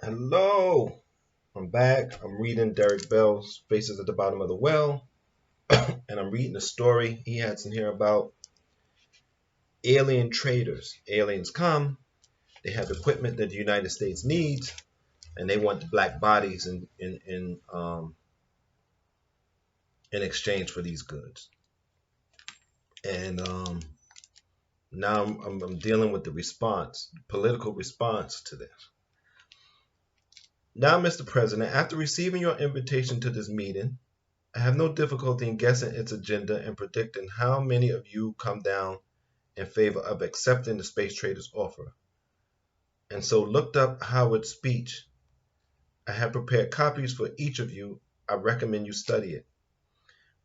Hello, I'm back. I'm reading Derek Bell's Faces at the Bottom of the Well, and I'm reading a story he has in here about alien traders. Aliens come, they have equipment that the United States needs, and they want the black bodies in exchange for these goods. And now I'm dealing with the response, political response to this. Now, Mr. President, after receiving your invitation to this meeting, I have no difficulty in guessing its agenda and predicting how many of you come down in favor of accepting the space trader's offer. And so looked up Howard's speech. I have prepared copies for each of you. I recommend you study it.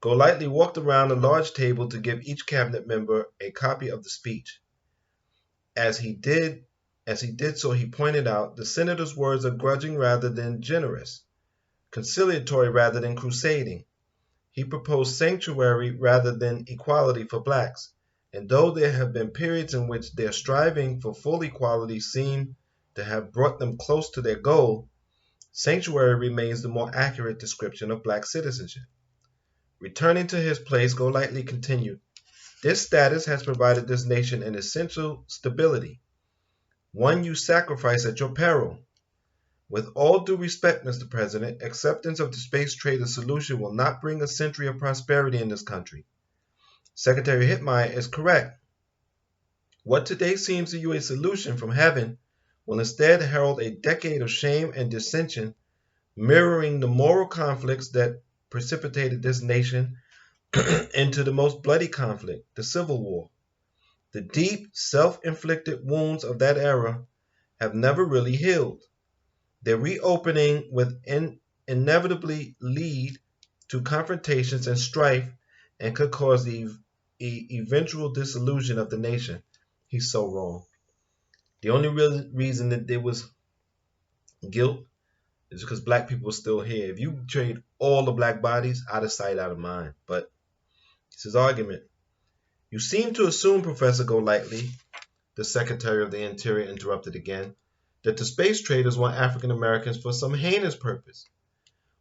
Golightly walked around a large table to give each cabinet member a copy of the speech. As he did so, he pointed out the senator's words are grudging rather than generous, conciliatory rather than crusading. He proposed sanctuary rather than equality for blacks, and though there have been periods in which their striving for full equality seem to have brought them close to their goal, sanctuary remains the more accurate description of black citizenship. Returning to his place, Golightly continued, this status has provided this nation an essential stability, one you sacrifice at your peril. With all due respect, Mr. President, acceptance of the space trader solution will not bring a century of prosperity in this country. Secretary Hitmeyer is correct. What today seems to you a solution from heaven will instead herald a decade of shame and dissension, mirroring the moral conflicts that precipitated this nation into the most bloody conflict, the Civil War. The deep, self-inflicted wounds of that era have never really healed. Their reopening would inevitably lead to confrontations and strife and could cause the eventual dissolution of the nation. He's so wrong. The only real reason that there was guilt is because black people are still here. If you trade all the black bodies, out of sight, out of mind. But it's his argument. You seem to assume, Professor Golightly, the Secretary of the Interior interrupted again, that the space traders want African Americans for some heinous purpose.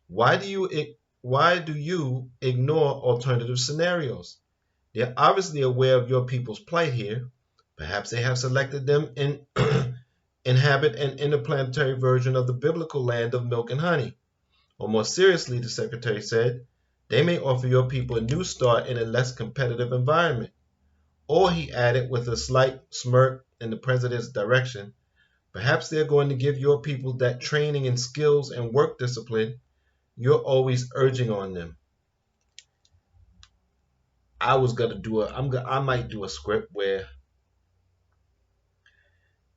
Why do you ignore alternative scenarios? They're obviously aware of your people's plight here. Perhaps they have selected them and inhabit an interplanetary version of the biblical land of milk and honey. Or more seriously, the secretary said, they may offer your people a new start in a less competitive environment. Or, he added with a slight smirk in the president's direction, perhaps they're going to give your people that training in skills and work discipline you're always urging on them. I might do a script where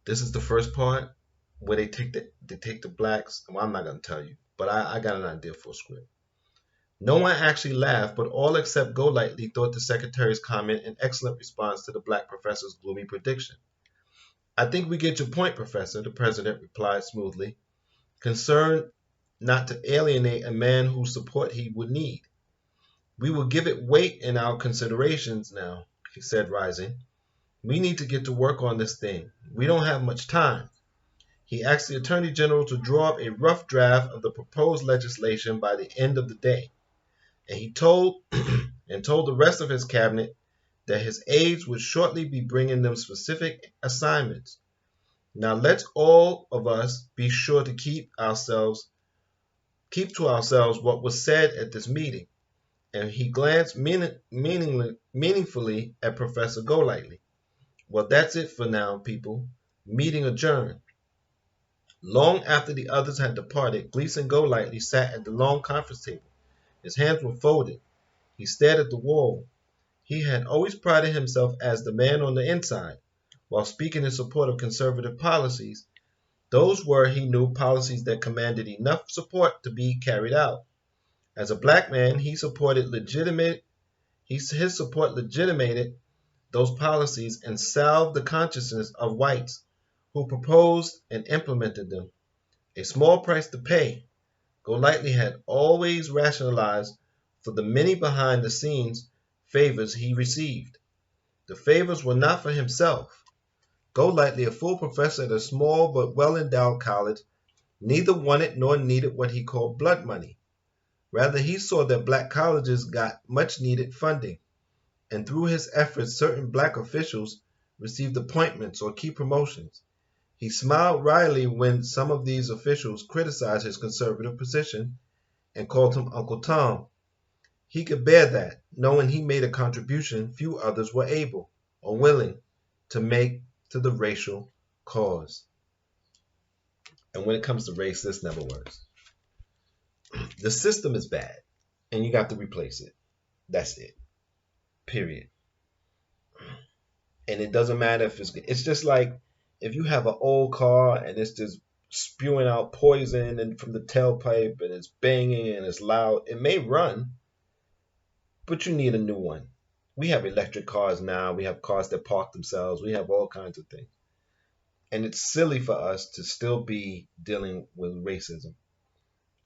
this is the first part where they take the blacks. Well, I'm not gonna tell you, but I got an idea for a script. No one actually laughed, but all except Golightly thought the secretary's comment an excellent response to the black professor's gloomy prediction. I think we get your point, Professor, the president replied smoothly, concerned not to alienate a man whose support he would need. We will give it weight in our considerations now, he said, rising. We need to get to work on this thing. We don't have much time. He asked the Attorney General to draw up a rough draft of the proposed legislation by the end of the day, and he told the rest of his cabinet that his aides would shortly be bringing them specific assignments. Now let's all of us be sure to keep to ourselves what was said at this meeting. And he glanced meaningfully at Professor Golightly. Well, that's it for now, people. Meeting adjourned. Long after the others had departed, Gleason Golightly sat at the long conference table. His hands were folded. He stared at the wall. He had always prided himself as the man on the inside, while speaking in support of conservative policies. Those were, he knew, policies that commanded enough support to be carried out. As a black man, his support legitimated those policies and salved the consciousness of whites who proposed and implemented them. A small price to pay, Golightly had always rationalized for the many behind the scenes favors he received. The favors were not for himself. Golightly, a full professor at a small but well-endowed college, Neither wanted nor needed what he called blood money. Rather, he saw that black colleges got much needed funding, and through his efforts, certain black officials received appointments or key promotions. He smiled wryly when some of these officials criticized his conservative position and called him Uncle Tom. He could bear that, knowing he made a contribution few others were able or willing to make to the racial cause. And when it comes to race, this never works. The system is bad, and you got to replace it. That's it. Period. And it doesn't matter if it's just like if you have an old car and it's just spewing out poison and from the tailpipe and it's banging and it's loud. It may run, but you need a new one. We have electric cars now. We have cars that park themselves. We have all kinds of things. And it's silly for us to still be dealing with racism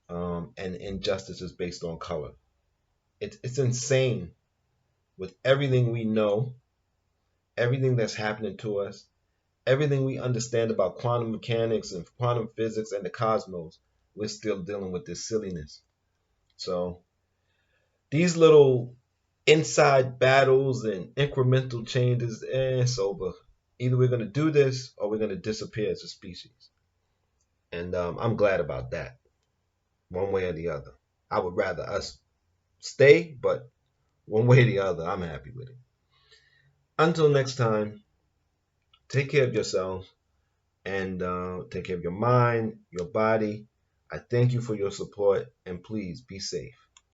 and injustices based on color. It's insane with everything we know, everything that's happening to us, everything we understand about quantum mechanics and quantum physics and the cosmos. We're still dealing with this silliness. So these little inside battles and incremental changes, it's over. Either we're going to do this or we're going to disappear as a species. And I'm glad about that, one way or the other. I would rather us stay, but one way or the other, I'm happy with it. Until next time, take care of yourselves and take care of your mind, your body. I thank you for your support, and please be safe.